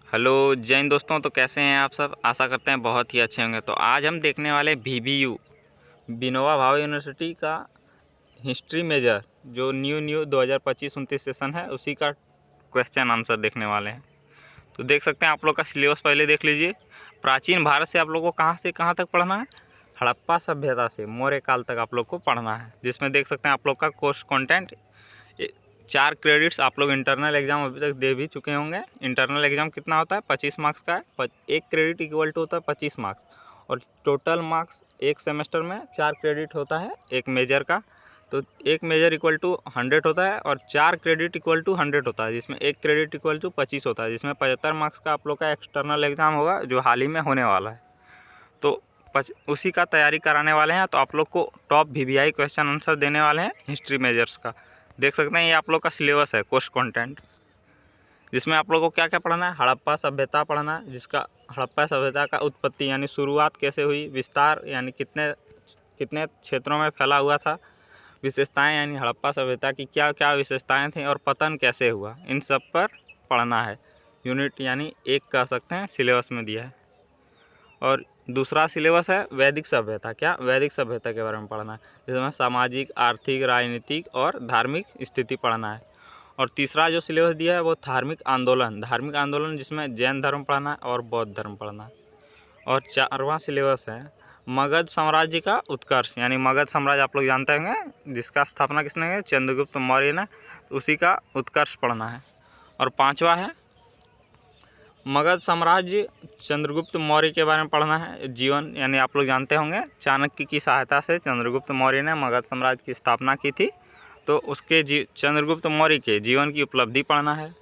Hello Jain दोस्तों, तो कैसे हैं आप सब। आशा करते हैं बहुत ही अच्छे होंगे। तो आज हम देखने वाले VVU विनोबा भावे यूनिवर्सिटी का हिस्ट्री मेजर जो न्यू 2025-29 सेशन है उसी का क्वेश्चन आंसर देखने वाले हैं। तो देख सकते हैं आप लोग का सिलेबस पहले देख लीजिए। प्राचीन भारत से आप लोग को कहाँ से कहाँ तक पढ़ना है, हड़प्पा सभ्यता से मौर्य काल तक आप लोग को पढ़ना है, जिसमें देख सकते हैं आप लोग का कोर्स कंटेंट 4 क्रेडिट्स आप लोग इंटरनल एग्जाम अभी तक दे भी चुके होंगे। इंटरनल एग्जाम कितना होता है, 25 मार्क्स का है। 1 क्रेडिट इक्वल टू होता है 25 मार्क्स, और टोटल मार्क्स एक सेमेस्टर में 4 क्रेडिट होता है एक मेजर का। तो एक मेजर इक्वल टू 100 होता है और 4 क्रेडिट इक्वल टू 100 होता है, जिसमें 1 क्रेडिट इक्वल टू 25 होता है, जिसमें 75 मार्क्स का आप लोग का एक्सटर्नल एग्ज़ाम होगा जो हाल ही में होने वाला है। तो उसी का तैयारी कराने वाले हैं। तो आप लोग को टॉप VVI क्वेश्चन आंसर देने वाले हैं हिस्ट्री मेजर्स का। देख सकते हैं ये आप लोग का सिलेबस है, कोर्स कंटेंट, जिसमें आप लोग को क्या क्या पढ़ना है। हड़प्पा सभ्यता पढ़ना है, जिसका हड़प्पा सभ्यता का उत्पत्ति यानी शुरुआत कैसे हुई, विस्तार यानी कितने कितने क्षेत्रों में फैला हुआ था, विशेषताएं यानी हड़प्पा सभ्यता की क्या क्या विशेषताएं थीं, और पतन कैसे हुआ, इन सब पर पढ़ना है। यूनिट यानी 1 कह सकते हैं सिलेबस में दिया है। और दूसरा सिलेबस है वैदिक सभ्यता। क्या वैदिक सभ्यता के बारे में पढ़ना है, जिसमें सामाजिक, आर्थिक, राजनीतिक और धार्मिक स्थिति पढ़ना है। और तीसरा जो सिलेबस दिया है वो धार्मिक आंदोलन जिसमें जैन धर्म पढ़ना है और बौद्ध धर्म पढ़ना है। और 4वां सिलेबस है मगध साम्राज्य का उत्कर्ष, यानी मगध साम्राज्य आप लोग जानते होंगे जिसका स्थापना किसने की, चंद्रगुप्त मौर्य ने, उसी का उत्कर्ष पढ़ना है। और 5वां है मगध साम्राज्य चंद्रगुप्त मौर्य के बारे में पढ़ना है। जीवन यानी आप लोग जानते होंगे चाणक्य की सहायता से चंद्रगुप्त मौर्य ने मगध साम्राज्य की स्थापना की थी, तो उसके चंद्रगुप्त मौर्य के जीवन की उपलब्धि पढ़ना है।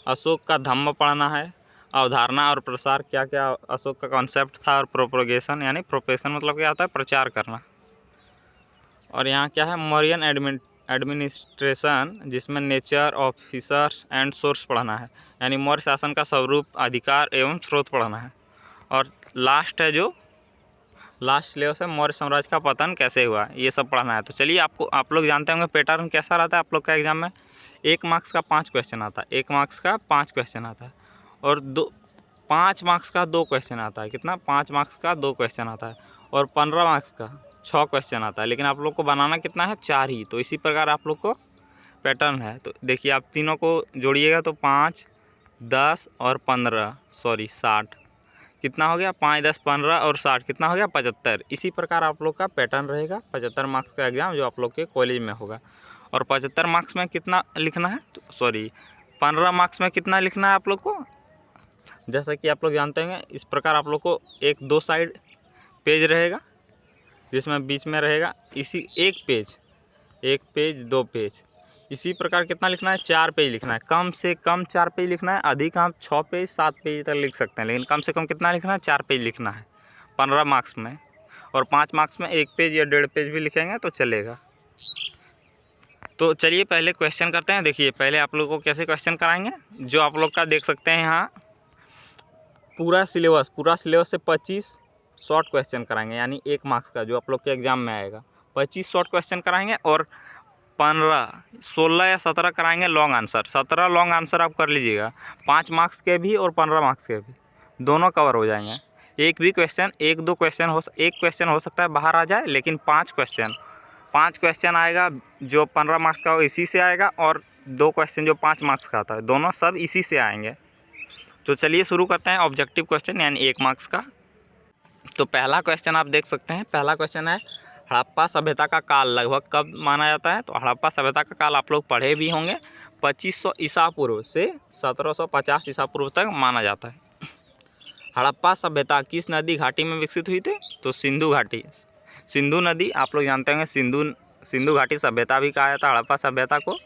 अशोक का धम्म पढ़ना है। अवधारणा और प्रसार, क्या क्या अशोक का कॉन्सेप्ट था, और प्रोपोगेशन यानी प्रोपेशन मतलब क्या होता है, प्रचार करना। और यहाँ क्या है मौर्यन एडमिनिस्ट्रेशन, जिसमें नेचर, ऑफिसर्स एंड सोर्स पढ़ना है, यानी मौर्य शासन का स्वरूप, अधिकार एवं स्रोत पढ़ना है। और लास्ट है जो लास्ट सिलेबस है मौर्य साम्राज्य का पतन कैसे हुआ, ये सब पढ़ना है। तो चलिए आप लोग जानते होंगे पैटर्न कैसा रहता है आप लोग का एग्जाम में। 1 मार्क्स का 5 क्वेश्चन आता है, 1 मार्क्स का 5 क्वेश्चन आता है, और 5 मार्क्स का 2 क्वेश्चन आता है। कितना, 5 मार्क्स का 2 क्वेश्चन आता है, और 15 मार्क्स का 6 क्वेश्चन आता है। लेकिन आप लोग को बनाना कितना है, 4 ही। तो इसी प्रकार आप लोग को पैटर्न है। तो देखिए आप तीनों को जोड़िएगा तो 5, 10 और 15, सॉरी 60, कितना हो गया, 5, 10, 15 और 60 कितना हो गया, 75। इसी प्रकार आप लोग का पैटर्न रहेगा 75 मार्क्स का एग्ज़ाम जो आप लोग के कॉलेज में होगा। और 75 मार्क्स में कितना लिखना है, तो सॉरी 15 मार्क्स में कितना लिखना है आप लोग को, जैसा कि आप लोग जानते हैं इस प्रकार आप लोग को 2 साइड पेज रहेगा, जिसमें बीच में रहेगा इसी एक पेज 2 पेज। इसी प्रकार कितना लिखना है, 4 पेज लिखना है। कम से कम 4 पेज लिखना है, अधिक आप 6 पेज 7 पेज तक लिख सकते हैं, लेकिन कम से कम कितना लिखना है, 4 पेज लिखना है 15 मार्क्स में। और 5 मार्क्स में 1 पेज या 1.5 पेज भी लिखेंगे तो चलेगा। तो चलिए पहले क्वेश्चन करते हैं। देखिए पहले आप लोग को कैसे क्वेश्चन कराएंगे, जो आप लोग का देख सकते हैं यहाँ पूरा सिलेबस से 25 शॉर्ट क्वेश्चन कराएंगे, यानी 1 मार्क्स का जो आप लोग के एग्ज़ाम में आएगा। 25 शॉर्ट क्वेश्चन कराएंगे, और 16 या 17 कराएंगे लॉन्ग आंसर। 17 लॉन्ग आंसर आप कर लीजिएगा, 5 मार्क्स के भी और 15 मार्क्स के भी, दोनों कवर हो जाएंगे। एक क्वेश्चन हो सकता है बाहर आ जाए, लेकिन 5 क्वेश्चन आएगा जो 15 मार्क्स का हो इसी से आएगा, और 2 क्वेश्चन जो 5 मार्क्स का आता है दोनों सब इसी से आएंगे। तो चलिए शुरू करते हैं ऑब्जेक्टिव क्वेश्चन यानी 1 मार्क्स का। तो पहला क्वेश्चन आप देख सकते हैं, पहला क्वेश्चन है हड़प्पा सभ्यता का काल लगभग कब माना जाता है। तो हड़प्पा सभ्यता का काल आप लोग पढ़े भी होंगे, 2500 ईसा पूर्व से 1750 ईसा पूर्व तक माना जाता है। हड़प्पा सभ्यता किस नदी घाटी में विकसित हुई थी, तो सिंधु घाटी, सिंधु नदी आप लोग जानते होंगे, सिंधु घाटी सभ्यता भी कहा जाता है हड़प्पा सभ्यता को।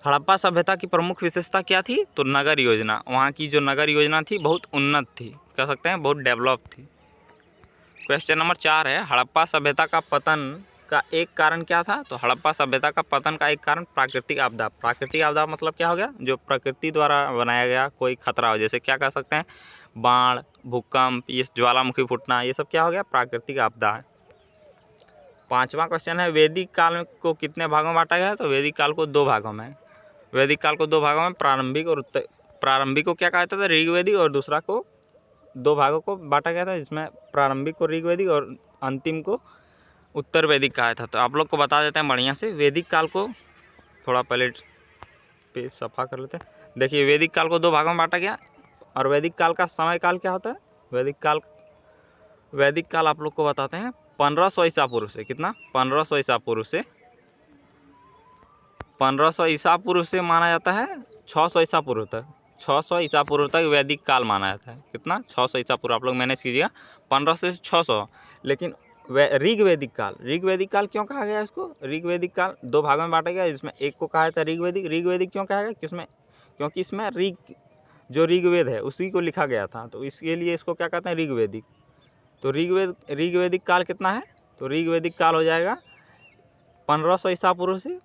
हड़प्पा सभ्यता की प्रमुख विशेषता क्या थी, तो नगर योजना, वहाँ की जो नगर योजना थी बहुत उन्नत थी, कह सकते हैं बहुत डेवलप थी। क्वेश्चन नंबर 4 है हड़प्पा सभ्यता का पतन का एक कारण क्या था, तो हड़प्पा सभ्यता का पतन का एक कारण प्राकृतिक आपदा। प्राकृतिक आपदा मतलब क्या हो गया, जो प्रकृति द्वारा बनाया गया कोई खतरा हो, जैसे क्या कह सकते हैं, बाढ़, भूकंप, ये ज्वालामुखी फूटना, ये सब क्या हो गया, प्राकृतिक आपदा है। 5वां क्वेश्चन है वैदिक काल को कितने भागों में बांटा गया है, तो वैदिक काल को 2 भागों में, प्रारंभिक और प्रारंभिक को क्या कहा जाता था, ऋग्वेदिक, और दूसरा को 2 भागों को बांटा गया था, जिसमें प्रारंभिक को ऋग्वेदिक और अंतिम को उत्तर वैदिक कहा था। तो आप लोग को बता देते हैं बढ़िया से। वैदिक काल को थोड़ा पहले पेज सफ़ा कर लेते हैं। देखिए, वैदिक काल को 2 भागों में बांटा गया, और वैदिक काल का समय काल क्या होता है? वैदिक काल आप लोग को बताते हैं 1500 ईसा पूर्व से। कितना? 1500 ईसा पूर्व से। 1500 ईसा पूर्व से माना जाता है 600 ईसा पूर्व तक। 600 ईसा पूर्व तक वैदिक काल माना जाता है। कितना? 600 ईसा पूर्व। आप लोग मैनेज कीजिएगा, 1500 से 600। लेकिन ऋग्वेदिक काल क्यों कहा गया इसको? ऋग्वेदिक काल 2 भागों में बांटा गया, जिसमें एक को कहा था ऋग्वेदिक क्यों कहा गया? किसमें? क्योंकि इसमें जो ऋग्वेद है उसी को लिखा गया था, तो इसके लिए इसको क्या कहते हैं? ऋग्वेदिक। तो ऋग्वेदिक काल कितना है? तो ऋग्वेदिक काल हो जाएगा 1500 ईसा पूर्व से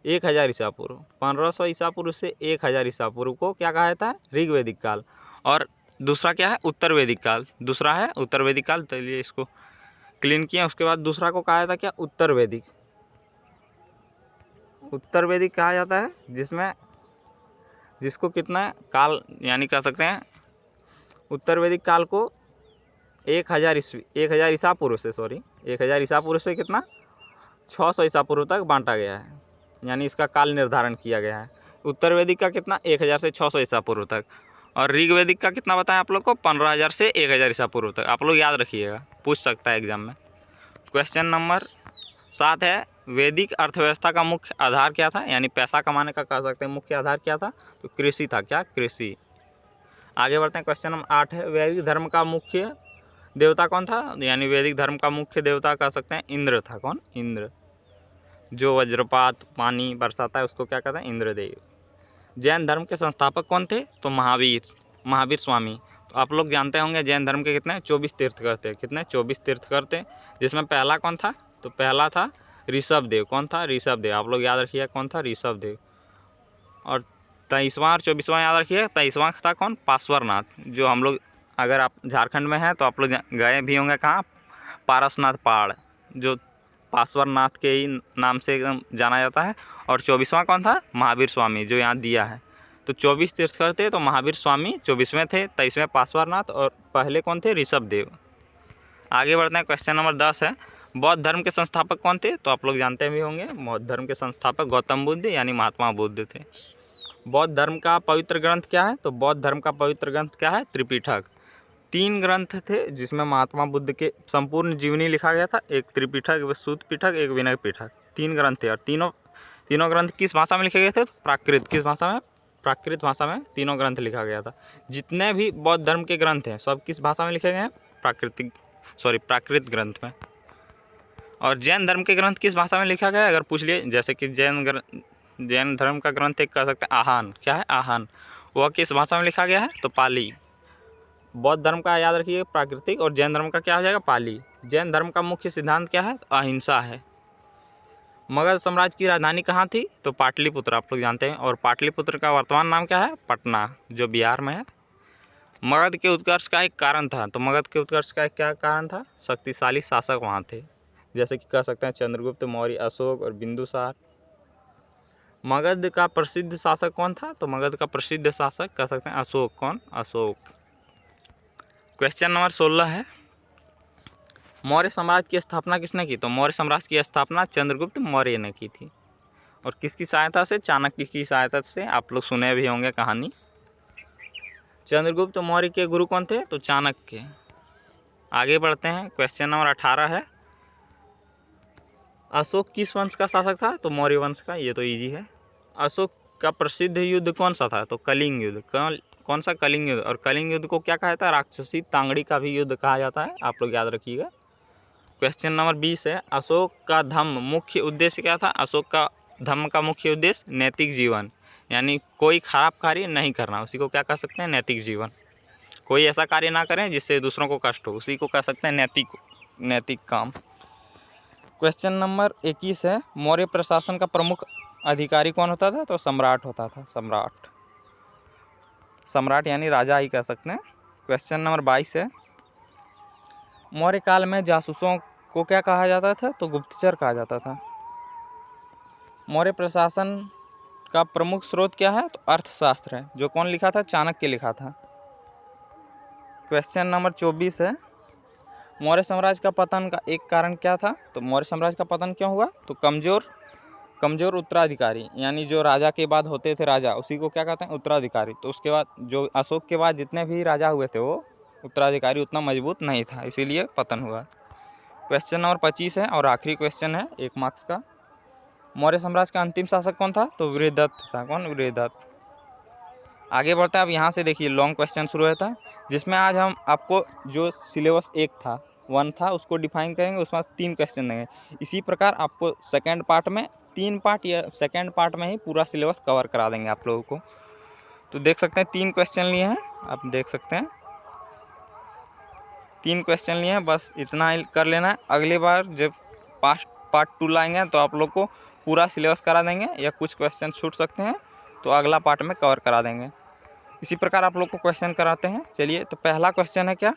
1000 ईसा पूर्व। 1500 ईसा पूर्व से 1000 ईसा पूर्व को क्या कहा जाता है? ऋग्वेदिक काल। और दूसरा क्या है? उत्तर वैदिक काल। दूसरा है उत्तर वैदिक काल। चलिए इसको क्लीन किया। उसके बाद दूसरा को कहा जाता है क्या? उत्तर वैदिक कहा जाता है, जिसको कितना काल यानी कह सकते हैं, उत्तर वैदिक काल को 1000 ईसा पूर्व से 1000 ईसा पूर्व से कितना? 600 ईसा पूर्व तक बांटा गया है, यानी इसका काल निर्धारण किया गया है। उत्तर वैदिक का कितना? 1000 से 600 ईसा पूर्व तक। और ऋग्वेदिक का कितना बताएं आप लोग को? 15000 से 1000 ईसा पूर्व तक। आप लोग याद रखिएगा, पूछ सकता है एग्जाम में। क्वेश्चन नंबर 7 है, वैदिक अर्थव्यवस्था का मुख्य आधार क्या था? यानी पैसा कमाने का कह सकते हैं मुख्य आधार क्या था? तो कृषि था। क्या? कृषि। आगे बढ़ते हैं। क्वेश्चन नंबर 8 है, वैदिक धर्म का मुख्य देवता कौन था? यानी वैदिक धर्म का मुख्य देवता कह सकते हैं इंद्र था। कौन? इंद्र। जो वज्रपात पानी बरसाता है उसको क्या कहते हैं? इंद्रदेव। जैन धर्म के संस्थापक कौन थे? तो महावीर स्वामी। तो आप लोग जानते होंगे जैन धर्म के कितने 24 तीर्थकर थे। कितने? 24 तीर्थकर थे, जिसमें पहला कौन था? तो पहला था ऋषभदेव। कौन था? ऋषभदेव। आप लोग याद रखिए कौन था? ऋषभदेव। और 23वां और 24वां याद रखिए। 23वां था कौन? पार्श्वनाथ। जो हम लोग, अगर आप झारखंड में हैं तो आप लोग गए भी होंगे कहाँ? पारसनाथ पहाड़, जो पार्श्वनाथ के ही नाम से एकदम जाना जाता है। और 24वां कौन था? महावीर स्वामी, जो यहाँ दिया है। तो 24 तीर्थकर थे, तो महावीर स्वामी 24वें थे, 23वें पार्श्वनाथ, और पहले कौन थे? ऋषभदेव। आगे बढ़ते हैं। क्वेश्चन नंबर 10 है, बौद्ध धर्म के संस्थापक कौन थे? तो आप लोग जानते भी होंगे, बौद्ध धर्म के संस्थापक गौतम बुद्ध यानी महात्मा बुद्ध थे। बौद्ध धर्म का पवित्र ग्रंथ क्या है? तो बौद्ध धर्म का पवित्र ग्रंथ क्या है? त्रिपिटक। 3 ग्रंथ थे, जिसमें महात्मा बुद्ध के संपूर्ण जीवनी लिखा गया था। एक त्रिपिटक, एक सूत पिटक, एक विनय पिटक। 3 ग्रंथ थे, और तीनों ग्रंथ किस भाषा में लिखे गए थे? तो प्राकृत। किस भाषा में? प्राकृत भाषा में तीनों ग्रंथ लिखा गया था। जितने भी बौद्ध धर्म के ग्रंथ हैं सब किस भाषा में लिखे गए हैं? प्राकृत ग्रंथ में। और जैन धर्म के ग्रंथ किस भाषा में लिखा गया है? अगर पूछ लिए, जैसे कि जैन धर्म का ग्रंथ एक कह सकते हैं आहान। क्या है? आहान। वह किस भाषा में लिखा गया है? तो पाली। बौद्ध धर्म का याद रखिए प्राकृतिक, और जैन धर्म का क्या हो जाएगा? पाली। जैन धर्म का मुख्य सिद्धांत क्या है? अहिंसा है। मगध साम्राज्य की राजधानी कहाँ थी? तो पाटलिपुत्र। आप लोग जानते हैं। और पाटलिपुत्र का वर्तमान नाम क्या है? पटना, जो बिहार में है। मगध के उत्कर्ष का एक कारण था। तो मगध के उत्कर्ष का क्या कारण था? शक्तिशाली शासक वहाँ थे, जैसे कि कह सकते हैं चंद्रगुप्त मौर्य, अशोक और बिंदुसार। मगध का प्रसिद्ध शासक कौन था? तो मगध का प्रसिद्ध शासक कह सकते हैं अशोक। कौन? अशोक। क्वेश्चन नंबर 16 है, मौर्य साम्राज्य की स्थापना किसने की? तो मौर्य साम्राज्य की स्थापना चंद्रगुप्त मौर्य ने की थी। और किसकी सहायता से? चाणक्य की सहायता से। आप लोग सुने भी होंगे कहानी। चंद्रगुप्त मौर्य के गुरु कौन थे? तो चाणक्य। आगे बढ़ते हैं। क्वेश्चन नंबर 18 है, अशोक किस वंश का शासक था? तो मौर्य वंश का। ये तो इजी है। अशोक का प्रसिद्ध युद्ध कौन सा था? तो कलिंग युद्ध। कौन सा? कलिंग युद्ध। और कलिंग युद्ध को क्या कहा जाता है? राक्षसी तांगड़ी का भी युद्ध कहा जाता है। आप लोग याद रखिएगा। क्वेश्चन नंबर 20 है, अशोक का धम्म मुख्य उद्देश्य क्या था? अशोक का धम्म का मुख्य उद्देश्य नैतिक जीवन, यानी कोई खराब कार्य नहीं करना, उसी को क्या कह सकते हैं? नैतिक जीवन। कोई ऐसा कार्य ना करें जिससे दूसरों को कष्ट हो, उसी को कह सकते हैं नैतिक काम। क्वेश्चन नंबर 21 है, मौर्य प्रशासन का प्रमुख अधिकारी कौन होता था? तो सम्राट होता था। सम्राट यानी राजा ही कह सकते हैं। क्वेश्चन नंबर 22 है, मौर्य काल में जासूसों को क्या कहा जाता था? तो गुप्तचर कहा जाता था। मौर्य प्रशासन इसका प्रमुख स्रोत क्या है? तो अर्थशास्त्र है। जो कौन लिखा था? चाणक्य लिखा था। क्वेश्चन नंबर 24 है, मौर्य साम्राज्य का पतन का एक कारण क्या था? तो मौर्य साम्राज्य का पतन क्यों हुआ? तो कमजोर उत्तराधिकारी, यानी जो राजा के बाद होते थे राजा, उसी को क्या कहते हैं? उत्तराधिकारी। तो उसके बाद जो अशोक के बाद जितने भी राजा हुए थे वो उत्तराधिकारी उतना मजबूत नहीं था, इसीलिए पतन हुआ। क्वेश्चन नंबर 25 है और आखिरी क्वेश्चन है 1 मार्क्स का। मौर्य साम्राज्य का अंतिम शासक कौन था? तो वृहदत्त था। कौन? वृहदत्त। आगे बढ़ते हैं। अब यहाँ से देखिए लॉन्ग क्वेश्चन शुरू होता है, जिसमें आज हम आपको जो सिलेबस 1 था उसको डिफाइन करेंगे, उसमें 3 क्वेश्चन देंगे। इसी प्रकार आपको सेकंड पार्ट में 3 पार्ट या सेकंड पार्ट में ही पूरा सिलेबस कवर करा देंगे आप लोगों को। तो देख सकते हैं 3 क्वेश्चन लिए हैं, आप देख सकते हैं 3 क्वेश्चन लिए हैं, बस इतना ही कर लेना है। अगली बार जब पार्ट 2 लाएंगे तो आप लोग को पूरा सिलेबस करा देंगे, या कुछ क्वेश्चन छूट सकते हैं तो अगला पार्ट में कवर करा देंगे। इसी प्रकार आप लोग को क्वेश्चन कराते हैं। चलिए, तो पहला क्वेश्चन है क्या?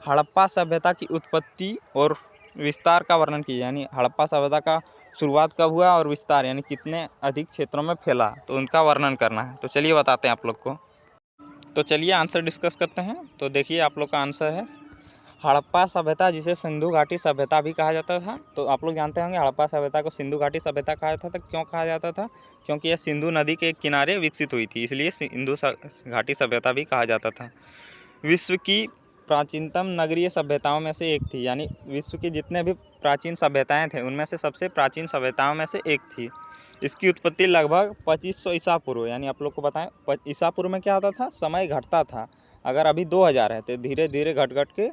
हड़प्पा सभ्यता की उत्पत्ति और विस्तार का वर्णन कीजिए। यानी हड़प्पा सभ्यता का शुरुआत कब हुआ और विस्तार यानी कितने अधिक क्षेत्रों में फैला, तो उनका वर्णन करना है। तो चलिए बताते हैं आप लोग को। तो चलिए आंसर डिस्कस करते हैं। तो देखिए आप लोग का आंसर है हड़प्पा सभ्यता, जिसे सिंधु घाटी सभ्यता भी कहा जाता था। तो आप लोग जानते होंगे हड़प्पा सभ्यता को सिंधु घाटी सभ्यता कहा जाता था। क्यों कहा जाता था? क्योंकि यह सिंधु नदी के किनारे विकसित हुई थी, इसलिए सिंधु घाटी सभ्यता भी कहा जाता था। विश्व की प्राचीनतम नगरीय सभ्यताओं में से एक थी, यानी विश्व की जितने भी प्राचीन सभ्यताएं थे उनमें से सबसे प्राचीन सभ्यताओं में से एक थी। इसकी उत्पत्ति लगभग 2500 ईसा पूर्व, यानी आप लोग को बताएं ईसा पूर्व में क्या होता था? समय घटता था। अगर अभी 2000 है तो धीरे धीरे घट घट के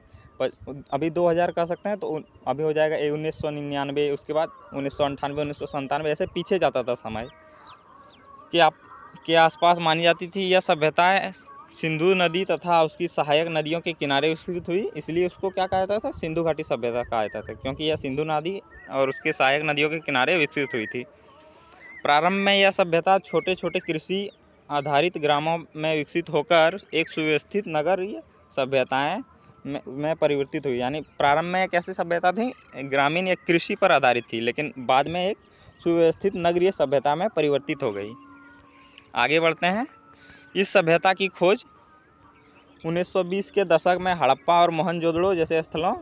अभी 2000 कह सकते हैं, तो अभी हो जाएगा 1999, उसके बाद 1998, 1997, ऐसे पीछे जाता था समय के आसपास मानी जाती थी। यह सभ्यताएं सिंधु नदी तथा उसकी सहायक नदियों के किनारे विकसित हुई, इसलिए उसको क्या कहा जाता था? सिंधु घाटी सभ्यता कहा जाता था, क्योंकि यह सिंधु नदी और उसके सहायक नदियों के किनारे विकसित हुई थी। प्रारंभ में यह सभ्यता छोटे छोटे कृषि आधारित ग्रामों में विकसित होकर एक सुव्यवस्थित नगरीय सभ्यताएं में परिवर्तित हुई। यानी प्रारंभ में एक ऐसी सभ्यता थी ग्रामीण या कृषि पर आधारित थी, लेकिन बाद में एक सुव्यवस्थित नगरीय सभ्यता में परिवर्तित हो गई। आगे बढ़ते हैं। इस सभ्यता की खोज 1920 के दशक में हड़प्पा और मोहनजोदड़ो जैसे स्थलों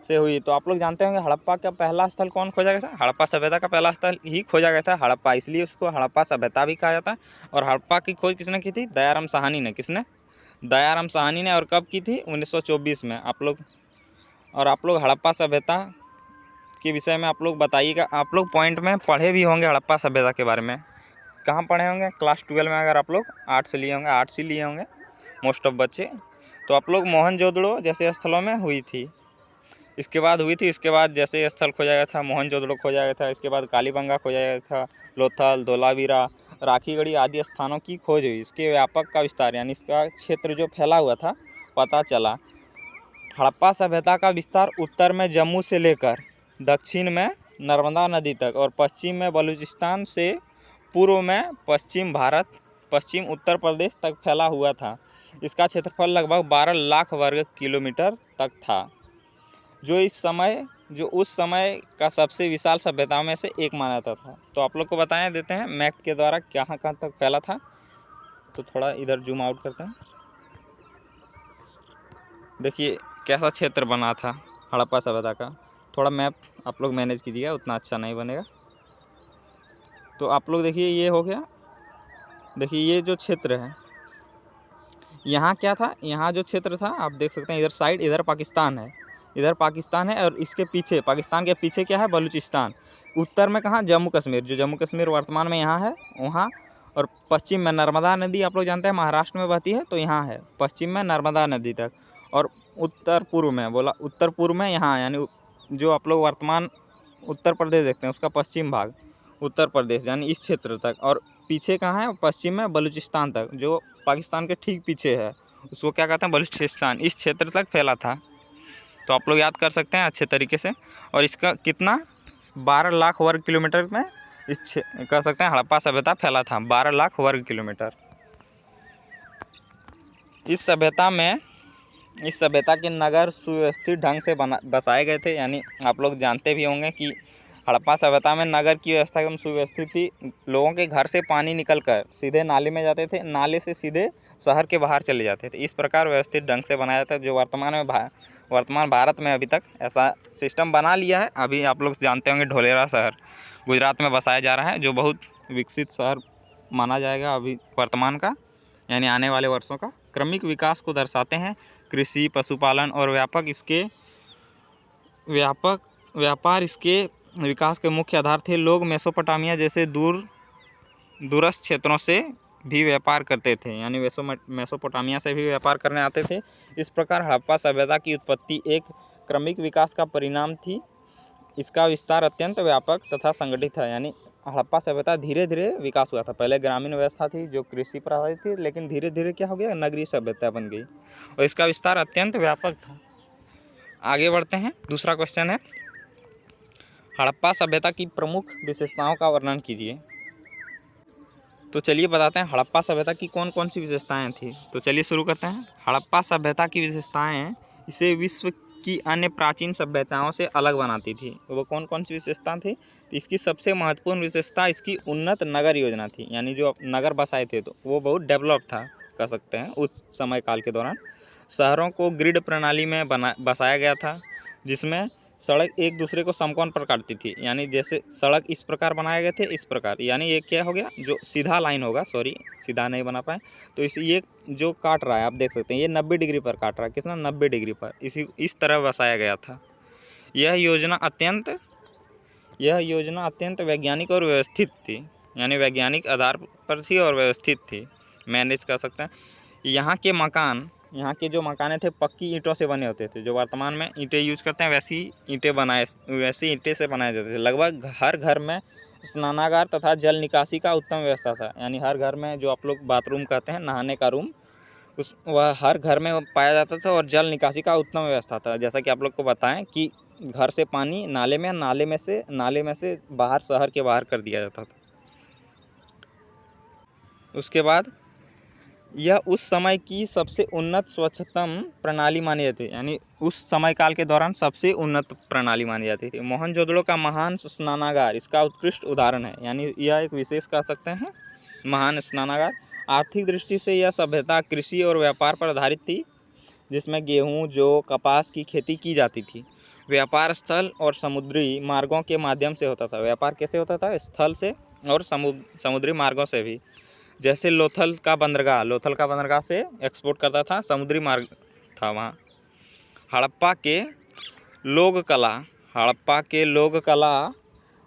से हुई। तो आप लोग जानते होंगे हड़प्पा का पहला स्थल कौन खोजा गया था? हड़प्पा सभ्यता का पहला स्थल ही खोजा गया था हड़प्पा, इसलिए उसको हड़प्पा सभ्यता भी कहा जाता है। और हड़प्पा की खोज किसने की थी? दयाराम साहनी ने। किसने? दयाराम साहनी ने। और कब की थी? 1924 में। आप लोग हड़प्पा सभ्यता के विषय में आप लोग बताइएगा। आप लोग पॉइंट में पढ़े भी होंगे हड़प्पा सभ्यता के बारे में। कहाँ पढ़े होंगे? क्लास 12 में, अगर आप लोग आर्ट्स लिए होंगे, आर्ट्स ही लिए होंगे मोस्ट ऑफ बच्चे। तो आप लोग मोहनजोदड़ो जैसे स्थलों में हुई थी, इसके बाद हुई थी। इसके बाद जैसे स्थल खोजा गया था मोहनजोदड़ो खोजा गया था, इसके बाद कालीबंगा खोजा गया था, लोथल, धोलावीरा, राखीगढ़ी आदि स्थानों की खोज हुई। इसके व्यापक का विस्तार यानी इसका क्षेत्र जो फैला हुआ था पता चला। हड़प्पा सभ्यता का विस्तार उत्तर में जम्मू से लेकर दक्षिण में नर्मदा नदी तक और पश्चिम में बलूचिस्तान से पूर्व में पश्चिम भारत, पश्चिम उत्तर प्रदेश तक फैला हुआ था। इसका क्षेत्रफल लगभग 12 लाख वर्ग किलोमीटर तक था, जो उस समय का सबसे विशाल सभ्यताओं में से एक माना जाता था। तो आप लोग को बताएं देते हैं मैप के द्वारा कहाँ कहाँ तक फैला था। तो थोड़ा इधर जूम आउट करते हैं। देखिए कैसा क्षेत्र बना था हड़प्पा सभ्यता का। थोड़ा मैप आप लोग मैनेज कीजिएगा, उतना अच्छा नहीं बनेगा। तो आप लोग देखिए ये हो गया। देखिए ये जो क्षेत्र है यहाँ क्या था? यहाँ जो क्षेत्र था आप देख सकते हैं, इधर साइड इधर पाकिस्तान है और इसके पीछे पाकिस्तान के पीछे क्या है? बलूचिस्तान। उत्तर में कहाँ? जम्मू कश्मीर, जो जम्मू कश्मीर वर्तमान में यहाँ है वहाँ। और पश्चिम में नर्मदा नदी आप लोग जानते हैं महाराष्ट्र में बहती है, तो यहाँ है पश्चिम में नर्मदा नदी तक। और उत्तर पूर्व में यहाँ, यानी जो आप लोग वर्तमान उत्तर प्रदेश देखते हैं उसका पश्चिम भाग उत्तर प्रदेश, यानी इस क्षेत्र तक। और पीछे कहाँ है? पश्चिम में बलूचिस्तान तक, जो पाकिस्तान के ठीक पीछे है, उसको क्या कहते हैं? बलूचिस्तान। इस क्षेत्र तक फैला था। तो आप लोग याद कर सकते हैं अच्छे तरीके से। और इसका कितना? 12 लाख वर्ग किलोमीटर में कह सकते हैं हड़प्पा सभ्यता फैला था। 12 लाख वर्ग किलोमीटर। इस सभ्यता के नगर सुव्यवस्थित ढंग से बसाए गए थे। यानी आप लोग जानते भी होंगे कि हड़प्पा सभ्यता में नगर की व्यवस्था एकदम सुव्यवस्थित थी। लोगों के घर से पानी निकलकर सीधे नाले में जाते थे, नाले से सीधे शहर के बाहर चले जाते थे। इस प्रकार व्यवस्थित ढंग से बनाया था, जो वर्तमान भारत में अभी तक ऐसा सिस्टम बना लिया है। अभी आप लोग जानते होंगे ढोलेरा शहर गुजरात में बसाया जा रहा है, जो बहुत विकसित शहर माना जाएगा अभी वर्तमान का, यानी आने वाले वर्षों का। क्रमिक विकास को दर्शाते हैं। कृषि, पशुपालन और व्यापार इसके विकास के मुख्य आधार थे। लोग मेसोपोटामिया जैसे दूरस्थ क्षेत्रों से भी व्यापार करते थे, यानी मेसोपोटामिया से भी व्यापार करने आते थे। इस प्रकार हड़प्पा सभ्यता की उत्पत्ति एक क्रमिक विकास का परिणाम थी। इसका विस्तार अत्यंत व्यापक तथा संगठित है, यानी हड़प्पा सभ्यता धीरे धीरे विकास हुआ था। पहले ग्रामीण व्यवस्था थी जो कृषि पर आधारित थी, लेकिन धीरे धीरे क्या हो गया, नगरीय सभ्यता बन गई और इसका विस्तार अत्यंत व्यापक था। आगे बढ़ते हैं। दूसरा क्वेश्चन है, हड़प्पा सभ्यता की प्रमुख विशेषताओं का वर्णन कीजिए। तो चलिए बताते हैं हड़प्पा सभ्यता की कौन कौन सी विशेषताएं थी। तो चलिए शुरू करते हैं। हड़प्पा सभ्यता की विशेषताएं इसे विश्व की अन्य प्राचीन सभ्यताओं से अलग बनाती थी। वो कौन कौन सी विशेषता थी? तो इसकी सबसे महत्वपूर्ण विशेषता इसकी उन्नत नगर योजना थी, यानी जो नगर बसाए थे तो वो बहुत डेवलप था, कह सकते हैं उस समय काल के दौरान। शहरों को ग्रिड प्रणाली में बसाया गया था, जिसमें सड़क एक दूसरे को समकोण पर काटती थी, यानी जैसे सड़क इस प्रकार बनाए गए थे, इस प्रकार, यानी ये क्या हो गया, जो सीधा लाइन होगा, सॉरी सीधा नहीं बना पाए, तो ये जो काट रहा है आप देख सकते हैं, ये 90 डिग्री पर काट रहा है। कितना? 90 डिग्री पर। इस तरह बसाया गया था। यह योजना अत्यंत वैज्ञानिक और व्यवस्थित थी, यानी वैज्ञानिक आधार पर थी और व्यवस्थित थी, मैनेज कर सकते हैं। यहाँ के जो मकाने थे पक्की ईंटों से बने होते थे। जो वर्तमान में ईंटें यूज करते हैं वैसी ईंटें से बनाए जाते थे। लगभग हर घर में स्नानागार तथा जल निकासी का उत्तम व्यवस्था था, यानी हर घर में जो आप लोग बाथरूम कहते हैं, नहाने का रूम, वह हर घर में पाया जाता था और जल निकासी का उत्तम व्यवस्था था। जैसा कि आप लोग को बताएं कि घर से पानी नाले में से बाहर, शहर के बाहर कर दिया जाता था। उसके बाद यह उस समय की सबसे उन्नत स्वच्छतम प्रणाली मानी जाती है, यानी उस समय काल के दौरान सबसे उन्नत प्रणाली मानी जाती थी। मोहनजोदड़ो का महान स्नानागार इसका उत्कृष्ट उदाहरण है, यानी यह एक विशेष कह सकते हैं महान स्नानागार। आर्थिक दृष्टि से यह सभ्यता कृषि और व्यापार पर आधारित थी, जिसमें गेहूँ, जौ, कपास की खेती की जाती थी। व्यापार स्थल और समुद्री मार्गों के माध्यम से होता था। व्यापार कैसे होता था? स्थल से और समुद्री मार्गों से भी। जैसे लोथल का बंदरगाह से एक्सपोर्ट करता था, समुद्री मार्ग था वहाँ। हड़प्पा के लोग कला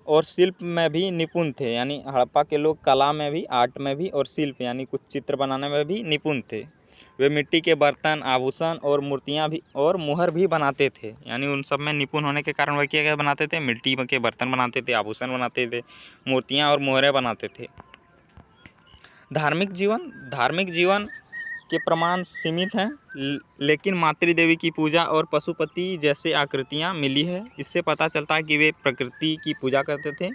और शिल्प में भी निपुण थे, यानी हड़प्पा के लोग कला में भी, आर्ट में भी और शिल्प यानी कुछ चित्र बनाने में भी निपुण थे। वे मिट्टी के बर्तन, आभूषण और मूर्तियाँ भी और मुहर भी बनाते थे, यानी उन सब में निपुण होने के कारण वे क्या बनाते थे? मिट्टी के बर्तन बनाते थे, आभूषण बनाते थे, मूर्तियाँ और मुहरें बनाते थे। धार्मिक जीवन के प्रमाण सीमित हैं, लेकिन मातृ देवी की पूजा और पशुपति जैसे आकृतियाँ मिली है। इससे पता चलता है कि वे प्रकृति की पूजा करते थे,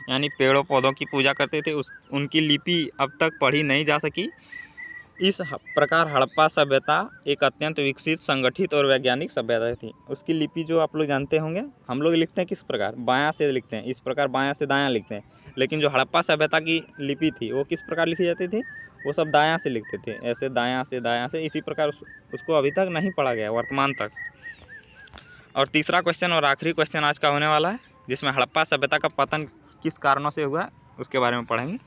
यानी पेड़ों पौधों की पूजा करते थे। उनकी लिपि अब तक पढ़ी नहीं जा सकी। इस प्रकार हड़प्पा सभ्यता एक अत्यंत विकसित, संगठित और वैज्ञानिक सभ्यता थी। उसकी लिपि जो आप लोग जानते होंगे, हम लोग लिखते हैं किस प्रकार? बायां से लिखते हैं, इस प्रकार बायां से दायां लिखते हैं। लेकिन जो हड़प्पा सभ्यता की लिपि थी वो किस प्रकार लिखी जाती थी? वो सब दायां से लिखते थे, ऐसे दायां से। इसी प्रकार उसको अभी तक नहीं पढ़ा गया, वर्तमान तक। और तीसरा क्वेश्चन और आखिरी क्वेश्चन आज का होने वाला है, जिसमें हड़प्पा सभ्यता का पतन किस कारणों से हुआ उसके बारे में पढ़ेंगे।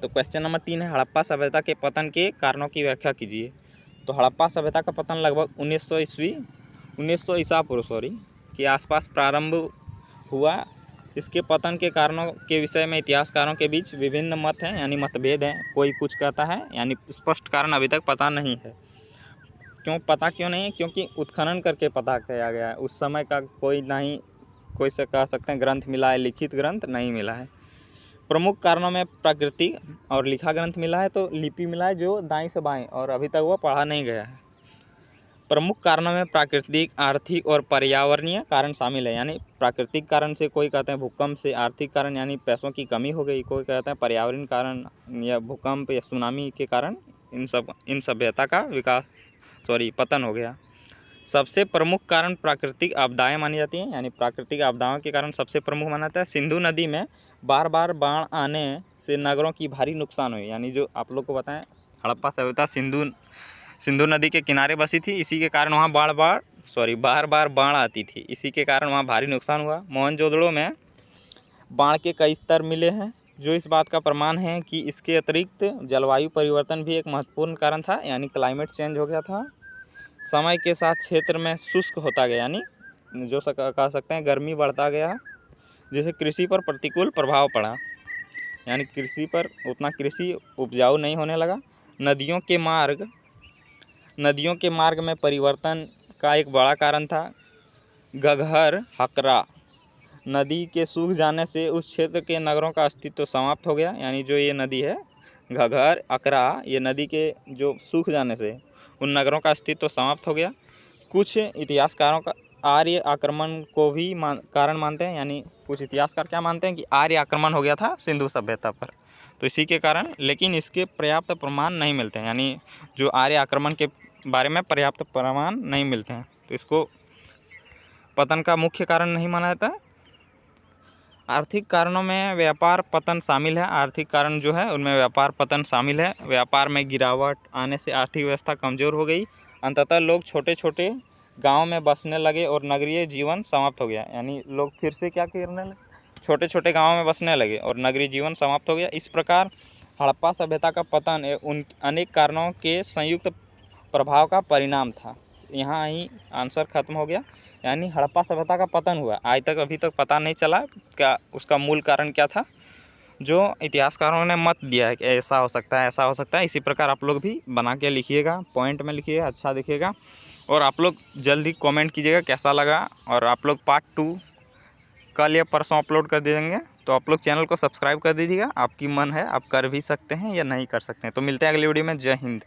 तो क्वेश्चन नंबर 3 है, हड़प्पा सभ्यता के पतन के कारणों की व्याख्या कीजिए। तो हड़प्पा सभ्यता का पतन लगभग 1900 ईसा पूर्व के आसपास प्रारंभ हुआ। इसके पतन के कारणों के विषय में इतिहासकारों के बीच विभिन्न मत हैं, यानी मतभेद हैं। कोई कुछ कहता है, यानी स्पष्ट कारण अभी तक पता नहीं है। क्यों नहीं है? क्योंकि उत्खनन करके पता किया गया है। उस समय का कोई से कह सकते हैं ग्रंथ मिला है, लिखित ग्रंथ नहीं मिला है। प्रमुख कारणों में प्राकृतिक और लिखा ग्रंथ मिला है, तो लिपि मिला है जो दाईं से बाएं, और अभी तक वो पढ़ा नहीं गया है। प्रमुख कारणों में प्राकृतिक, आर्थिक और पर्यावरणीय कारण शामिल है, यानी प्राकृतिक कारण से कोई कहते हैं भूकंप से, आर्थिक कारण यानी पैसों की कमी हो गई, कोई कहते हैं पर्यावरण कारण या भूकंप या सुनामी के कारण इन सभ्यता का पतन हो गया। सबसे प्रमुख कारण प्राकृतिक आपदाएं मानी जाती हैं, यानी प्राकृतिक आपदाओं के कारण सबसे प्रमुख माना जाता है सिंधु नदी में बार बार बाढ़ आने से नगरों की भारी नुकसान हुई। यानी जो आप लोग को बताएं, हड़प्पा सभ्यता सिंधु नदी के किनारे बसी थी, इसी के कारण वहाँ बार बार बाढ़ आती थी, इसी के कारण वहाँ भारी नुकसान हुआ। मोहनजोदड़ो में बाढ़ के कई स्तर मिले हैं, जो इस बात का प्रमाण है कि इसके अतिरिक्त जलवायु परिवर्तन भी एक महत्वपूर्ण कारण था, यानी क्लाइमेट चेंज हो गया था। समय के साथ क्षेत्र में शुष्क होता गया, यानी जो कह सकते हैं गर्मी बढ़ता गया, जिससे कृषि पर प्रतिकूल प्रभाव पड़ा, यानी कृषि पर उतना कृषि उपजाऊ नहीं होने लगा। नदियों के मार्ग में परिवर्तन का एक बड़ा कारण था घग्गर हकरा नदी के सूख जाने से उस क्षेत्र के नगरों का अस्तित्व समाप्त हो गया। यानी जो ये नदी है घग्गर हकरा, ये नदी के जो सूख जाने से उन नगरों का अस्तित्व समाप्त हो गया। कुछ इतिहासकारों का आर्य आक्रमण को भी कारण मानते हैं, यानी कुछ इतिहासकार क्या मानते हैं कि आर्य आक्रमण हो गया था सिंधु सभ्यता पर, तो इसी के कारण, लेकिन इसके पर्याप्त प्रमाण नहीं मिलते हैं, यानी जो आर्य आक्रमण के बारे में पर्याप्त प्रमाण नहीं मिलते हैं, तो इसको पतन का मुख्य कारण नहीं माना जाता है। आर्थिक कारणों में व्यापार पतन शामिल है, आर्थिक कारण जो है उनमें व्यापार पतन शामिल है। व्यापार में गिरावट आने से आर्थिक व्यवस्था कमज़ोर हो गई, अंततः लोग छोटे छोटे गाँव में बसने लगे और नगरीय जीवन समाप्त हो गया। यानी लोग फिर से क्या करने लगे, छोटे छोटे गाँव में बसने लगे और नगरीय जीवन समाप्त हो गया। इस प्रकार हड़प्पा सभ्यता का पतन उन अनेक कारणों के संयुक्त प्रभाव का परिणाम था। यहाँ ही आंसर खत्म हो गया, यानी हड़प्पा सभ्यता का पतन हुआ। आज तक अभी तक पता नहीं चला क्या उसका मूल कारण क्या था, जो इतिहासकारों ने मत दिया है कि ऐसा हो सकता है, ऐसा हो सकता है। इसी प्रकार आप लोग भी बना के लिखिएगा, पॉइंट में लिखिएगा, अच्छा दिखेगा। और आप लोग जल्दी कमेंट कीजिएगा कैसा लगा, और आप लोग पार्ट 2 कल या परसों अपलोड कर देंगे, तो आप लोग चैनल को सब्सक्राइब कर दीजिएगा। आपकी मन है, आप कर भी सकते हैं या नहीं कर सकते हैं। तो मिलते हैं अगली वीडियो में। जय हिंद।